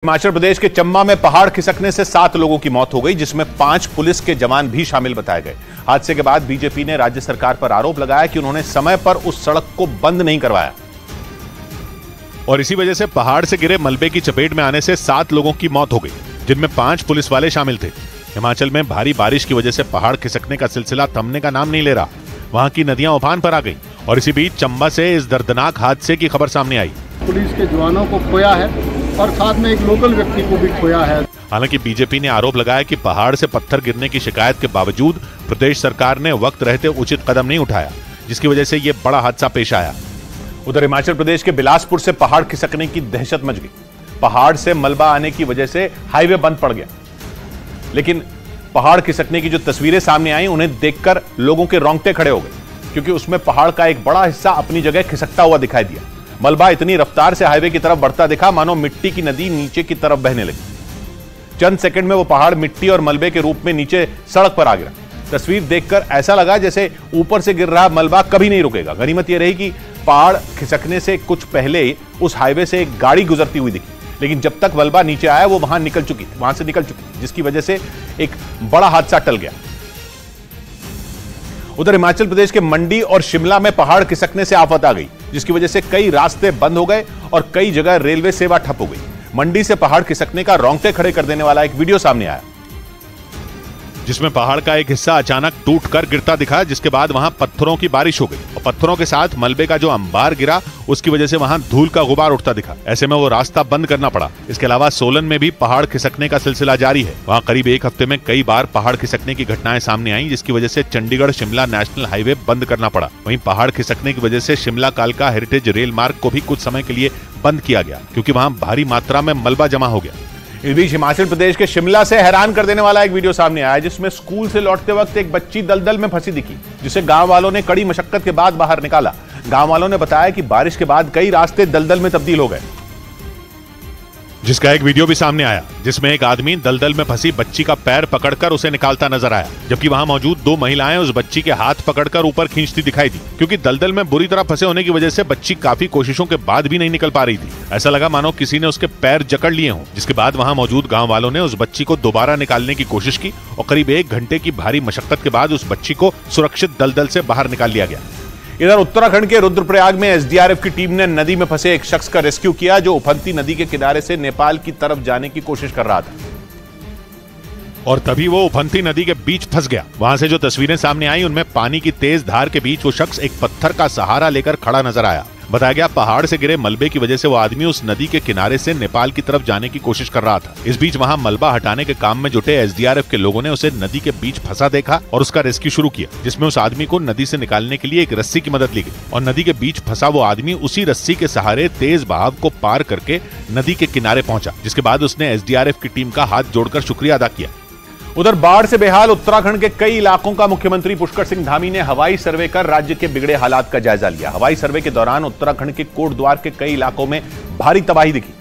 हिमाचल प्रदेश के चंबा में पहाड़ खिसकने से 7 लोगों की मौत हो गई, जिसमें 5 पुलिस के जवान भी शामिल बताए गए। हादसे के बाद बीजेपी ने राज्य सरकार पर आरोप लगाया कि उन्होंने समय पर उस सड़क को बंद नहीं करवाया और इसी वजह से पहाड़ से गिरे मलबे की चपेट में आने से 7 लोगों की मौत हो गई, जिनमें 5 पुलिस वाले शामिल थे। हिमाचल में भारी बारिश की वजह से पहाड़ खिसकने का सिलसिला थमने का नाम नहीं ले रहा। वहां की नदियां उफान पर आ गई और इसी बीच चंबा से इस दर्दनाक हादसे की खबर सामने आई। पुलिस के जवानों को खोया है और साथ में एक लोकल व्यक्ति को भी खोया है। हालांकि बीजेपी ने आरोप लगाया कि पहाड़ से पत्थर गिरने की शिकायत के बावजूद प्रदेश सरकार ने वक्त रहते उचित कदम नहीं उठाया, जिसकी वजह से यह बड़ा हादसा पेश आया। उधर हिमाचल प्रदेश के बिलासपुर से पहाड़ खिसकने की दहशत मच गई। पहाड़ से मलबा आने की वजह से हाईवे बंद पड़ गया, लेकिन पहाड़ खिसकने की जो तस्वीरें सामने आई उन्हें देखकर लोगों के रोंगटे खड़े हो गए, क्योंकि उसमें पहाड़ का एक बड़ा हिस्सा अपनी जगह खिसकता हुआ दिखाई दिया। मलबा इतनी रफ्तार से हाईवे की तरफ बढ़ता दिखा मानो मिट्टी की नदी नीचे की तरफ बहने लगी। चंद सेकंड में वो पहाड़ मिट्टी और मलबे के रूप में नीचे सड़क पर आ गिरा। तस्वीर देखकर ऐसा लगा जैसे ऊपर से गिर रहा मलबा कभी नहीं रुकेगा। गनीमत यह रही कि पहाड़ खिसकने से कुछ पहले उस हाईवे से एक गाड़ी गुजरती हुई दिखी, लेकिन जब तक मलबा नीचे आया वो वहां से निकल चुकी, जिसकी वजह से एक बड़ा हादसा टल गया। उधर हिमाचल प्रदेश के मंडी और शिमला में पहाड़ खिसकने से आफत आ गई, जिसकी वजह से कई रास्ते बंद हो गए और कई जगह रेलवे सेवा ठप हो गई। मंडी से पहाड़ खिसकने का रोंगटे खड़े कर देने वाला एक वीडियो सामने आया, जिसमें पहाड़ का एक हिस्सा अचानक टूटकर गिरता दिखा, जिसके बाद वहां पत्थरों की बारिश हो गई और पत्थरों के साथ मलबे का जो अंबार गिरा उसकी वजह से वहां धूल का गुबार उठता दिखा। ऐसे में वो रास्ता बंद करना पड़ा। इसके अलावा सोलन में भी पहाड़ खिसकने का सिलसिला जारी है। वहां करीब एक हफ्ते में कई बार पहाड़ खिसकने की घटनाएं सामने आई, जिसकी वजह से चंडीगढ़ शिमला नेशनल हाईवे बंद करना पड़ा। वहीं पहाड़ खिसकने की वजह से शिमला कालका हेरिटेज रेल मार्ग को भी कुछ समय के लिए बंद किया गया, क्योंकि वहां भारी मात्रा में मलबा जमा हो गया। इस बीच हिमाचल प्रदेश के शिमला से हैरान कर देने वाला एक वीडियो सामने आया, जिसमें स्कूल से लौटते वक्त एक बच्ची दलदल में फंसी दिखी, जिसे गांव वालों ने कड़ी मशक्कत के बाद बाहर निकाला। गांव वालों ने बताया कि बारिश के बाद कई रास्ते दलदल में तब्दील हो गए, जिसका एक वीडियो भी सामने आया, जिसमें एक आदमी दलदल में फंसी बच्ची का पैर पकड़कर उसे निकालता नजर आया, जबकि वहां मौजूद 2 महिलाएं उस बच्ची के हाथ पकड़कर ऊपर खींचती दिखाई दी, क्योंकि दलदल में बुरी तरह फंसे होने की वजह से बच्ची काफी कोशिशों के बाद भी नहीं निकल पा रही थी। ऐसा लगा मानो किसी ने उसके पैर जकड़ लिए हों, जिसके बाद वहां मौजूद गाँव वालों ने उस बच्ची को दोबारा निकालने की कोशिश की और करीब 1 घंटे की भारी मशक्कत के बाद उस बच्ची को सुरक्षित दलदल से बाहर निकाल लिया गया। इधर उत्तराखंड के रुद्रप्रयाग में एसडीआरएफ की टीम ने नदी में फंसे एक शख्स का रेस्क्यू किया, जो उफनती नदी के किनारे से नेपाल की तरफ जाने की कोशिश कर रहा था और तभी वो उफनती नदी के बीच फंस गया। वहां से जो तस्वीरें सामने आई उनमें पानी की तेज धार के बीच वो शख्स एक पत्थर का सहारा लेकर खड़ा नजर आया। बताया गया पहाड़ से गिरे मलबे की वजह से वो आदमी उस नदी के किनारे से नेपाल की तरफ जाने की कोशिश कर रहा था। इस बीच वहां मलबा हटाने के काम में जुटे एसडीआरएफ के लोगों ने उसे नदी के बीच फंसा देखा और उसका रेस्क्यू शुरू किया, जिसमें उस आदमी को नदी से निकालने के लिए एक रस्सी की मदद ली गई और नदी के बीच फंसा वो आदमी उसी रस्सी के सहारे तेज बहाव को पार करके नदी के किनारे पहुंचा, जिसके बाद उसने एसडीआरएफ की टीम का हाथ जोड़कर शुक्रिया अदा किया। उधर बाढ़ से बेहाल उत्तराखंड के कई इलाकों का मुख्यमंत्री पुष्कर सिंह धामी ने हवाई सर्वे कर राज्य के बिगड़े हालात का जायजा लिया। हवाई सर्वे के दौरान उत्तराखंड के कोटद्वार के कई इलाकों में भारी तबाही दिखी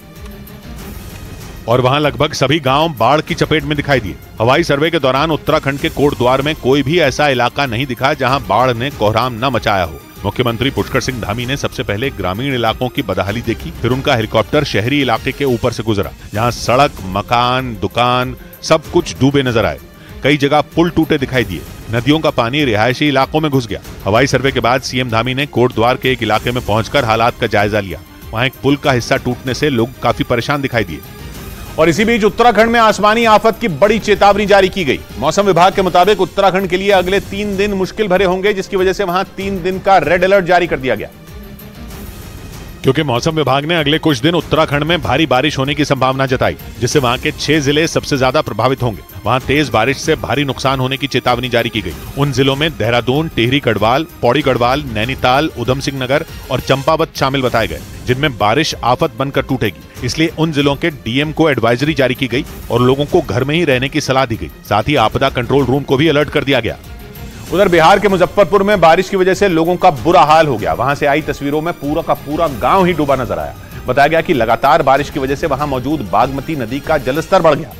और वहां लगभग सभी गांव बाढ़ की चपेट में दिखाई दिए। हवाई सर्वे के दौरान उत्तराखंड के कोटद्वार में कोई भी ऐसा इलाका नहीं दिखा जहां बाढ़ ने कोहराम न मचाया हो। मुख्यमंत्री पुष्कर सिंह धामी ने सबसे पहले ग्रामीण इलाकों की बदहाली देखी, फिर उनका हेलीकॉप्टर शहरी इलाके के ऊपर से गुजरा, जहां सड़क, मकान, दुकान सब कुछ डूबे नजर आए। कई जगह पुल टूटे दिखाई दिए। नदियों का पानी रिहायशी इलाकों में घुस गया। हवाई सर्वे के बाद सीएम धामी ने कोटद्वार के एक इलाके में पहुंचकर हालात का जायजा लिया। वहां एक पुल का हिस्सा टूटने से लोग काफी परेशान दिखाई दिए और इसी बीच उत्तराखंड में आसमानी आफत की बड़ी चेतावनी जारी की गई। मौसम विभाग के मुताबिक उत्तराखंड के लिए अगले 3 दिन मुश्किल भरे होंगे, जिसकी वजह से वहां 3 दिन का रेड अलर्ट जारी कर दिया गया, क्योंकि मौसम विभाग ने अगले कुछ दिन उत्तराखंड में भारी बारिश होने की संभावना जताई, जिससे वहां के 6 जिले सबसे ज्यादा प्रभावित होंगे। वहां तेज बारिश से भारी नुकसान होने की चेतावनी जारी की गई। उन जिलों में देहरादून, टिहरी गढ़वाल, पौड़ी गढ़वाल, नैनीताल, उधम सिंह नगर और चंपावत शामिल बताए गए, जिनमें बारिश आफत बनकर टूटेगी। इसलिए उन जिलों के डीएम को एडवाइजरी जारी की गई और लोगों को घर में ही रहने की सलाह दी गई। साथ ही आपदा कंट्रोल रूम को भी अलर्ट कर दिया गया। उधर बिहार के मुजफ्फरपुर में बारिश की वजह से लोगों का बुरा हाल हो गया। वहां से आई तस्वीरों में पूरा का पूरा गांव ही डूबा नजर आया। बताया गया कि लगातार बारिश की वजह से वहां मौजूद बागमती नदी का जलस्तर बढ़ गया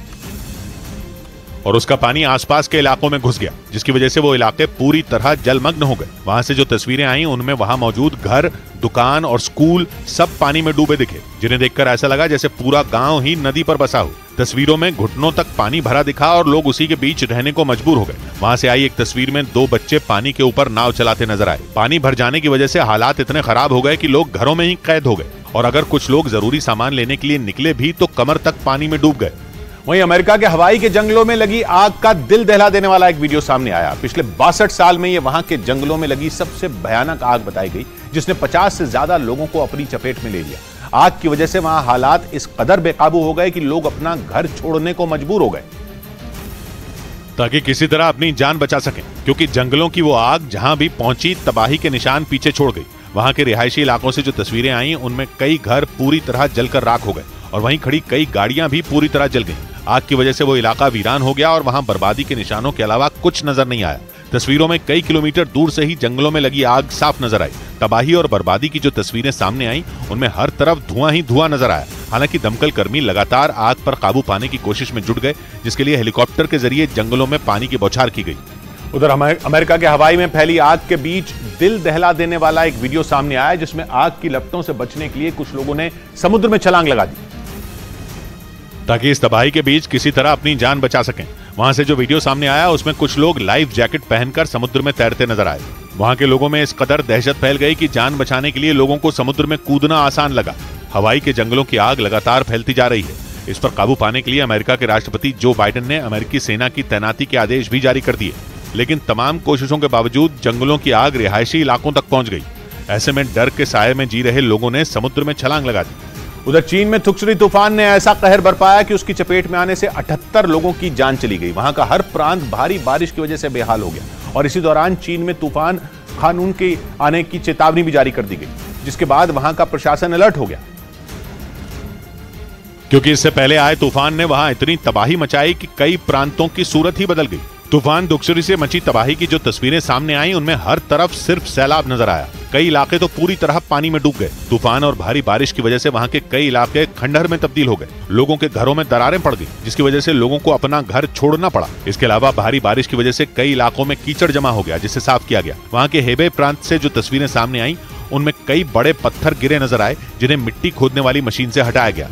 और उसका पानी आसपास के इलाकों में घुस गया, जिसकी वजह से वो इलाके पूरी तरह जलमग्न हो गए। वहां से जो तस्वीरें आई उनमें वहां मौजूद घर, दुकान और स्कूल सब पानी में डूबे दिखे, जिन्हें देखकर ऐसा लगा जैसे पूरा गांव ही नदी पर बसा हो। तस्वीरों में घुटनों तक पानी भरा दिखा और लोग उसी के बीच रहने को मजबूर हो गए। वहां से आई एक तस्वीर में 2 बच्चे पानी के ऊपर नाव चलाते नजर आए। पानी भर जाने की वजह से हालात इतने खराब हो गए कि लोग घरों में ही कैद हो गए, और अगर कुछ लोग जरूरी सामान लेने के लिए निकले भी तो कमर तक पानी में डूब गए। वहीं अमेरिका के हवाई के जंगलों में लगी आग का दिल दहला देने वाला एक वीडियो सामने आया। पिछले 62 साल में यह वहां के जंगलों में लगी सबसे भयानक आग बताई गई, जिसने 50 से ज्यादा लोगों को अपनी चपेट में ले लिया। आग की वजह से वहां हालात इस कदर बेकाबू हो गए कि लोग अपना घर छोड़ने को मजबूर हो गए ताकि किसी तरह अपनी जान बचा सकें, क्योंकि जंगलों की वो आग जहां भी पहुंची तबाही के निशान पीछे छोड़ गई। वहां के रिहायशी इलाकों से जो तस्वीरें आई उनमें कई घर पूरी तरह जलकर राख हो गए और वहीं खड़ी कई गाड़ियां भी पूरी तरह जल गईं। आग की वजह से वो इलाका वीरान हो गया और वहां बर्बादी के निशानों के अलावा कुछ नजर नहीं आया। तस्वीरों में कई किलोमीटर दूर से ही जंगलों में लगी आग साफ नजर आई। तबाही और बर्बादी की जो तस्वीरें सामने आई उनमें हर तरफ धुआं ही धुआं नजर आया। हालांकि दमकल कर्मी लगातार आग पर काबू पाने की कोशिश में जुट गए, जिसके लिए हेलीकॉप्टर के जरिए जंगलों में पानी की बौछार की गई। उधर अमेरिका के हवाई में फैली आग के बीच दिल दहला देने वाला एक वीडियो सामने आया, जिसमें आग की लपटों से बचने के लिए कुछ लोगों ने समुद्र में छलांग लगा दी ताकि इस तबाही के बीच किसी तरह अपनी जान बचा सकें। वहां से जो वीडियो सामने आया उसमें कुछ लोग लाइफ जैकेट पहनकर समुद्र में तैरते नजर आए। वहां के लोगों में इस कदर दहशत फैल गई कि जान बचाने के लिए लोगों को समुद्र में कूदना आसान लगा। हवाई के जंगलों की आग लगातार फैलती जा रही है। इस पर काबू पाने के लिए अमेरिका के राष्ट्रपति जो बाइडेन ने अमेरिकी सेना की तैनाती के आदेश भी जारी कर दिए, लेकिन तमाम कोशिशों के बावजूद जंगलों की आग रिहायशी इलाकों तक पहुंच गई। ऐसे में डर के साये में जी रहे लोगों ने समुद्र में छलांग लगा दी। उधर चीन में थुक्सरी तूफान ने ऐसा कहर बरपाया कि उसकी चपेट में आने से 78 लोगों की जान चली गई। वहां का हर प्रांत भारी बारिश की वजह से बेहाल हो गया और इसी दौरान चीन में तूफान खानून के आने की चेतावनी भी जारी कर दी गई, जिसके बाद वहां का प्रशासन अलर्ट हो गया, क्योंकि इससे पहले आए तूफान ने वहां इतनी तबाही मचाई कि कई प्रांतों की सूरत ही बदल गई। तूफान दुक्सुरी से मची तबाही की जो तस्वीरें सामने आई उनमें हर तरफ सिर्फ सैलाब नजर आया। कई इलाके तो पूरी तरह पानी में डूब गए। तूफान और भारी बारिश की वजह से वहां के कई इलाके खंडहर में तब्दील हो गए। लोगों के घरों में दरारें पड़ गई, जिसकी वजह से लोगों को अपना घर छोड़ना पड़ा। इसके अलावा भारी बारिश की वजह से कई इलाकों में कीचड़ जमा हो गया, जिसे साफ किया गया। वहां के हेबे प्रांत से जो तस्वीरें सामने आई उनमें कई बड़े पत्थर गिरे नजर आए, जिन्हें मिट्टी खोदने वाली मशीन से हटाया गया।